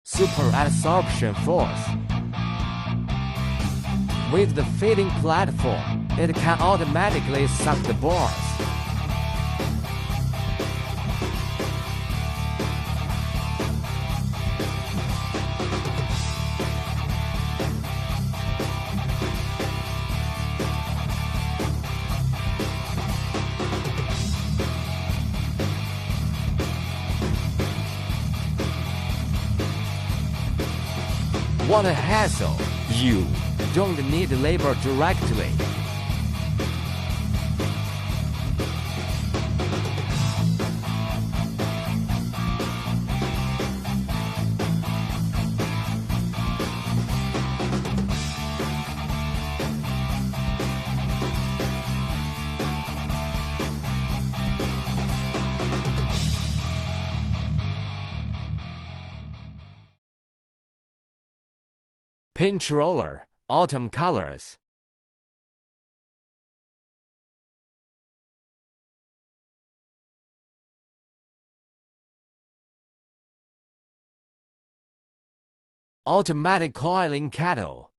Superabsorption force. With the feeding platform, it can automatically suck the bores. What a hassle! You don't need labor directly. Pinch roller, autumn colors. Automatic coiling kettle.